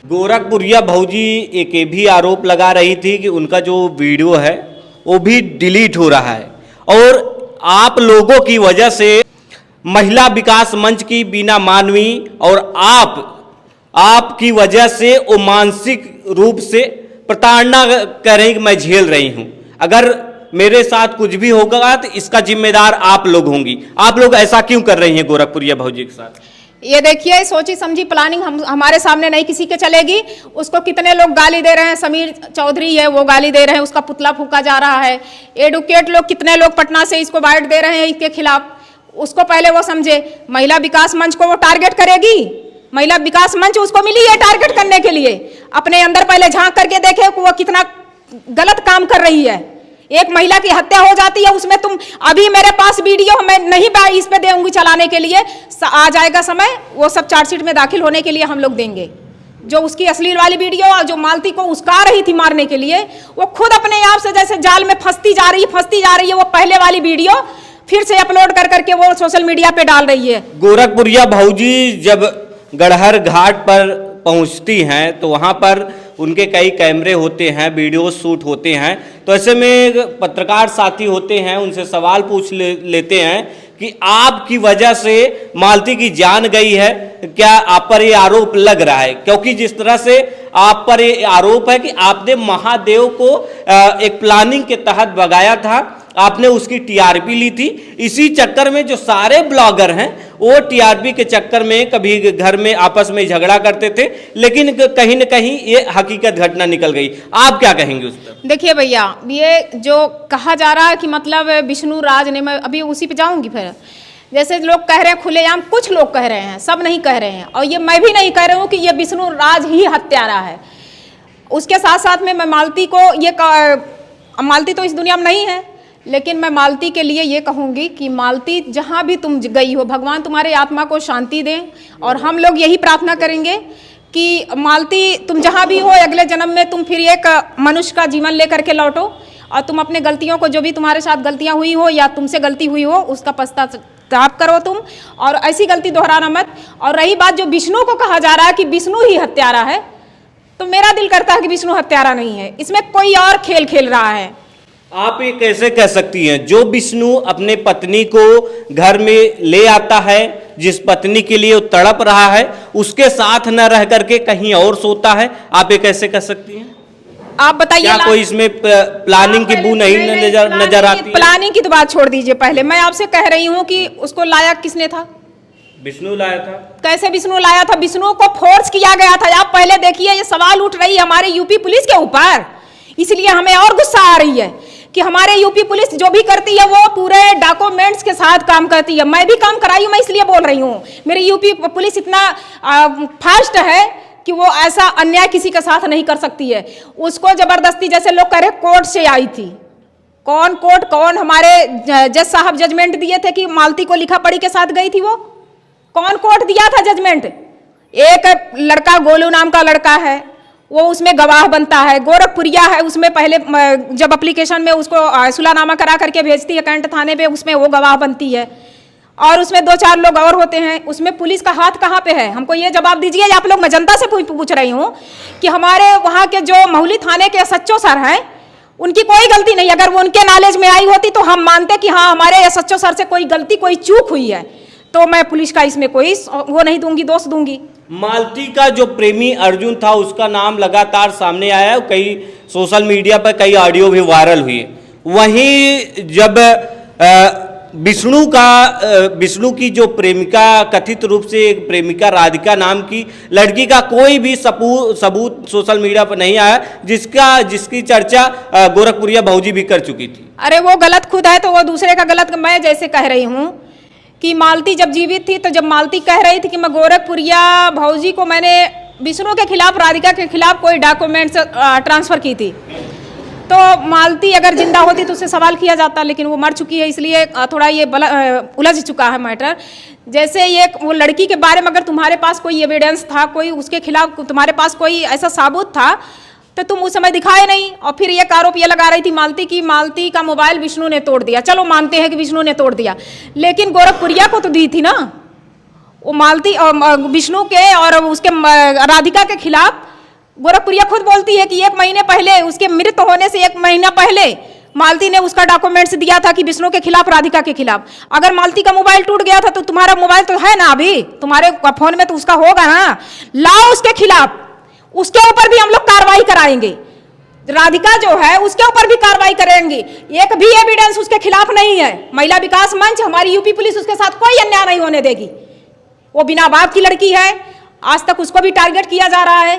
गोरखपुरिया भौजी एक ये भी आरोप लगा रही थी कि उनका जो वीडियो है वो भी डिलीट हो रहा है, और आप लोगों की वजह से महिला विकास मंच की बीना मानवी और आपकी वजह से वो मानसिक रूप से प्रताड़ना कर रही कि मैं झेल रही हूं। अगर मेरे साथ कुछ भी होगा तो इसका जिम्मेदार आप लोग होंगी। आप लोग ऐसा क्यों कर रही हैं गोरखपुरिया भौजी के साथ? ये देखिए, सोची समझी प्लानिंग हमारे सामने नहीं किसी के चलेगी। उसको कितने लोग गाली दे रहे हैं, समीर चौधरी है वो गाली दे रहे हैं, उसका पुतला फूका जा रहा है। एडवोकेट लोग कितने लोग पटना से इसको बाइट दे रहे हैं इसके खिलाफ। उसको पहले वो समझे, महिला विकास मंच को वो टारगेट करेगी। महिला विकास मंच उसको मिली है टारगेट करने के लिए। अपने अंदर पहले झांक करके देखे कि वो कितना गलत काम कर रही है। एक महिला की हत्या हो जाती है, उसमें तुम अभी मेरे पास वीडियो मैं नहीं इस पे दूंगी चलाने के लिए, आ जाएगा समय, वो सब चार्जशीट में दाखिल होने के लिए हम लोग देंगे। जो उसकी अश्लील वाली वीडियो और जो मालती को उस्का रही थी मारने के लिए, वो खुद अपने आप से जैसे जाल में फंसती जा रही है। वो पहले वाली वीडियो फिर से अपलोड कर करके वो सोशल मीडिया पे डाल रही है। गोरखपुरिया भौजी जब गड़हर घाट पर पहुंचती हैं तो वहां पर उनके कई कैमरे होते हैं, वीडियो शूट होते हैं, तो ऐसे में पत्रकार साथी होते हैं, उनसे सवाल पूछ लेते हैं कि आपकी वजह से मालती की जान गई है, क्या आप पर ये आरोप लग रहा है? क्योंकि जिस तरह से आप पर ये आरोप है कि आपने महादेव को एक प्लानिंग के तहत भगाया था, आपने उसकी टीआरपी ली थी। इसी चक्कर में जो सारे ब्लॉगर हैं वो टीआरपी के चक्कर में कभी घर में आपस में झगड़ा करते थे, लेकिन कहीं न कहीं ये हकीकत घटना निकल गई। आप क्या कहेंगे उस पर? देखिए भैया, ये जो कहा जा रहा है कि मतलब विष्णु राज ने, मैं अभी उसी पे जाऊंगी। फिर जैसे लोग कह रहे हैं खुलेआम, कुछ लोग कह रहे हैं, सब नहीं कह रहे हैं, और ये मैं भी नहीं कह रही हूँ कि ये विष्णु राज ही हत्यारा है। उसके साथ साथ में मैं मालती को मालती तो इस दुनिया में नहीं है, लेकिन मैं मालती के लिए ये कहूँगी कि मालती जहाँ भी तुम गई हो, भगवान तुम्हारे आत्मा को शांति दें, और हम लोग यही प्रार्थना करेंगे कि मालती तुम जहाँ भी हो, अगले जन्म में तुम फिर एक मनुष्य का जीवन लेकर के लौटो, और तुम अपने गलतियों को, जो भी तुम्हारे साथ गलतियाँ हुई हो या तुमसे गलती हुई हो, उसका पश्चाताप करो तुम, और ऐसी गलती दोहराना मत। और रही बात जो विष्णु को कहा जा रहा है कि विष्णु ही हत्यारा है, तो मेरा दिल करता है कि विष्णु हत्यारा नहीं है, इसमें कोई और खेल खेल रहा है। आप ये कैसे कह सकती हैं? जो विष्णु अपने पत्नी को घर में ले आता है, जिस पत्नी के लिए वो तड़प रहा है, उसके साथ न रह करके कहीं और सोता है, आप ये कैसे कह सकती हैं? आप बताइए, क्या कोई इसमें प्लानिंग की बू नहीं नजर आती? प्लानिंग की तो बात छोड़ दीजिए, पहले मैं आपसे कह रही हूँ कि उसको लाया किसने था? विष्णु लाया था। कैसे विष्णु लाया था? विष्णु को फोर्स किया गया था। आप पहले देखिए, ये सवाल उठ रही है हमारे यूपी पुलिस के ऊपर, इसलिए हमें और गुस्सा आ रही है कि हमारे यूपी पुलिस जो भी करती है वो पूरे डॉक्यूमेंट्स के साथ काम करती है। मैं भी काम कराई हूँ, मैं इसलिए बोल रही हूँ। मेरी यूपी पुलिस इतना फास्ट है कि वो ऐसा अन्याय किसी के साथ नहीं कर सकती है। उसको जबरदस्ती, जैसे लोग कह रहे कोर्ट से आई थी, कौन कोर्ट, कौन हमारे जज साहब जजमेंट दिए थे कि मालती को लिखा पढ़ी के साथ गई थी? वो कौन कोर्ट दिया था जजमेंट? एक लड़का गोलू नाम का लड़का है, वो उसमें गवाह बनता है। गोरखपुरिया है, उसमें पहले जब एप्लीकेशन में उसको सुलानामा करा करके भेजती है कैंट थाने पे, उसमें वो गवाह बनती है, और उसमें 2-4 लोग और होते हैं। उसमें पुलिस का हाथ कहाँ पे है? हमको ये जवाब दीजिए। आप लोग, मैं जनता से पूछ रही हूँ कि हमारे वहाँ के जो महूली थाने के SHO सर हैं, उनकी कोई गलती नहीं। अगर वो उनके नॉलेज में आई होती तो हम मानते कि हाँ हमारे SHO सर से कोई गलती, कोई चूक हुई है, तो मैं पुलिस का इसमें कोई वो नहीं दूंगी, दोष दूंगी। मालती का जो प्रेमी अर्जुन था, उसका नाम लगातार सामने आया है, कई सोशल मीडिया पर कई ऑडियो भी वायरल हुए। वहीं जब विष्णु की जो प्रेमिका, कथित रूप से एक प्रेमिका राधिका नाम की लड़की का कोई भी सबूत सोशल मीडिया पर नहीं आया, जिसकी चर्चा गोरखपुरिया भौजी भी कर चुकी थी। अरे वो गलत खुद है तो वो दूसरे का गलत मैं जैसे कह रही हूँ कि मालती जब जीवित थी, तो जब मालती कह रही थी कि मैं गोरखपुरिया भौजी को मैंने विष्णु के खिलाफ, राधिका के खिलाफ कोई डॉक्यूमेंट्स ट्रांसफर की थी, तो मालती अगर जिंदा होती तो उससे सवाल किया जाता, लेकिन वो मर चुकी है, इसलिए थोड़ा ये उलझ चुका है मैटर। जैसे ये वो लड़की के बारे में अगर तुम्हारे पास कोई एविडेंस था, कोई उसके खिलाफ तुम्हारे पास कोई ऐसा साबुत था, तो तुम उस समय दिखाए नहीं। और फिर एक आरोप ये लगा रही थी मालती की, मालती का मोबाइल विष्णु ने तोड़ दिया। चलो मानते हैं कि विष्णु ने तोड़ दिया, लेकिन गोरखपुरिया को तो दी थी ना वो मालती, और विष्णु के और उसके राधिका के खिलाफ। गोरखपुरिया खुद बोलती है कि 1 महीने पहले, उसके मृत होने से 1 महीना पहले मालती ने उसका डॉक्यूमेंट्स दिया था कि विष्णु के खिलाफ, राधिका के खिलाफ। अगर मालती का मोबाइल टूट गया था तो तुम्हारा मोबाइल तो है ना अभी, तुम्हारे फोन में तो उसका होगा ना, लाओ उसके खिलाफ, उसके ऊपर भी हम लोग कार्रवाई कराएंगे। राधिका जो है उसके ऊपर भी कार्रवाई करेंगे। एक भी एविडेंस उसके खिलाफ नहीं है। महिला विकास मंच, हमारी यूपी पुलिस उसके साथ कोई अन्याय नहीं होने देगी। वो बिना बाप की लड़की है, आज तक उसको भी टारगेट किया जा रहा है।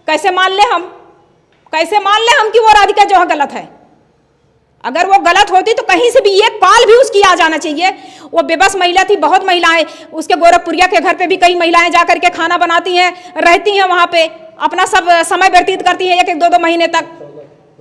कैसे मान ले हम, कैसे मान ले हम कि वो राधिका जो है गलत है? अगर वो गलत होती तो कहीं से भी एक पाल भी उसकी आ जाना चाहिए। वो बेबस महिला थी, बहुत महिलाएं उसके गोरखपुरिया के घर पे भी कई महिलाएं जाकर के खाना बनाती हैं, रहती हैं वहां पे, अपना सब समय व्यतीत करती हैं 1-1, 2-2 महीने तक।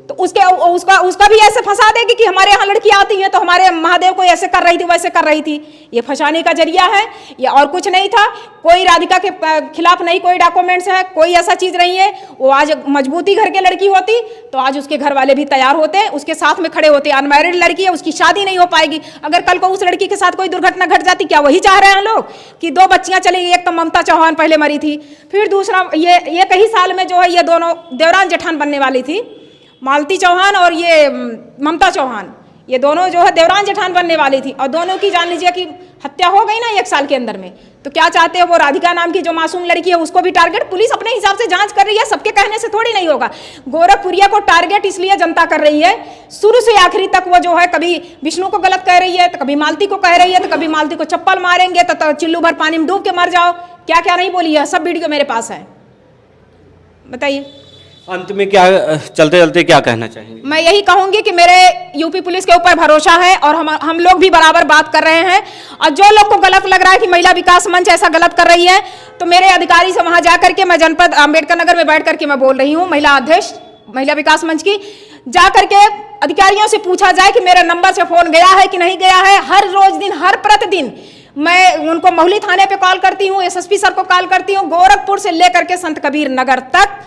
तो उसका भी ऐसे फंसा देगी कि हमारे यहाँ लड़की आती हैं तो हमारे महादेव को ऐसे कर रही थी, वैसे कर रही थी। ये फंसाने का जरिया है, ये और कुछ नहीं था। कोई राधिका के खिलाफ नहीं कोई डॉक्यूमेंट्स है, कोई ऐसा चीज नहीं है। वो आज मजबूती घर के लड़की होती तो आज उसके घर वाले भी तैयार होते, उसके साथ में खड़े होते। अनमैरिड लड़की है, उसकी शादी नहीं हो पाएगी। अगर कल को उस लड़की के साथ कोई दुर्घटना घट जाती, क्या वही चाह रहे हैं लोग कि 2 बच्चियां चली गई? एक तो ममता चौहान पहले मरी थी, फिर दूसरा ये कई साल में जो है ये दोनों देवरान जेठान बनने वाली थी, मालती चौहान और ये ममता चौहान, ये दोनों जो है देवरान जेठान बनने वाली थी, और दोनों की जान लीजिए कि हत्या हो गई ना 1 साल के अंदर में। तो क्या चाहते हैं वो राधिका नाम की जो मासूम लड़की है उसको भी टारगेट? पुलिस अपने हिसाब से जांच कर रही है, सबके कहने से थोड़ी नहीं होगा। गोरखपुरिया को टारगेट इसलिए जनता कर रही है, शुरू से आखिरी तक वो जो है कभी विष्णु को गलत कह रही है, तो कभी मालती को कह रही है, तो कभी मालती को चप्पल मारेंगे तो चिल्लू भर पानी में डूब के मर जाओ, क्या क्या नहीं बोली है। सब वीडियो मेरे पास है, बताइए। अंत में क्या, चलते चलते क्या कहना चाहेंगे? मैं यही कहूंगी कि मेरे यूपी पुलिस के ऊपर भरोसा है, और हम लोग भी बराबर बात कर रहे हैं। और जो लोग को गलत लग रहा है कि महिला विकास मंच ऐसा गलत कर रही है, तो मेरे अधिकारी से वहां जाकर के, मैं जनपद अम्बेडकर नगर में बैठ करके मैं बोल रही हूँ, महिला अध्यक्ष महिला विकास मंच की, जाकर के अधिकारियों से पूछा जाए कि मेरे नंबर से फोन गया है कि नहीं गया है। हर रोज दिन, हर प्रतिदिन मैं उनको मोहली थाने पे कॉल करती हूँ, एसएसपी सर को कॉल करती हूँ, गोरखपुर से लेकर के संत कबीर नगर तक।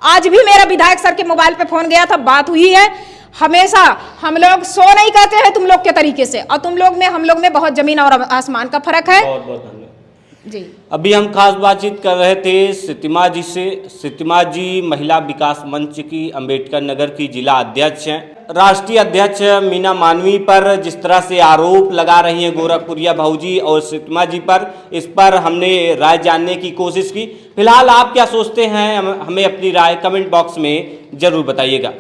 आज भी मेरा विधायक सर के मोबाइल पे फोन गया था, बात हुई है। हमेशा हम लोग सो नहीं कहते हैं तुम लोग के तरीके से, और तुम लोग में हम लोग में बहुत जमीन और आसमान का फर्क है। बहुत बहुत धन्यवाद जी। अभी हम खास बातचीत कर रहे थे सितिमा जी से। सितिमा जी महिला विकास मंच की अम्बेडकर नगर की जिला अध्यक्ष हैं। राष्ट्रीय अध्यक्ष मीना मानवी पर जिस तरह से आरोप लगा रही हैं गोरखपुरिया भौजी और सितिमा जी पर, इस पर हमने राय जानने की कोशिश की। फिलहाल आप क्या सोचते हैं, हमें अपनी राय कमेंट बॉक्स में जरूर बताइएगा।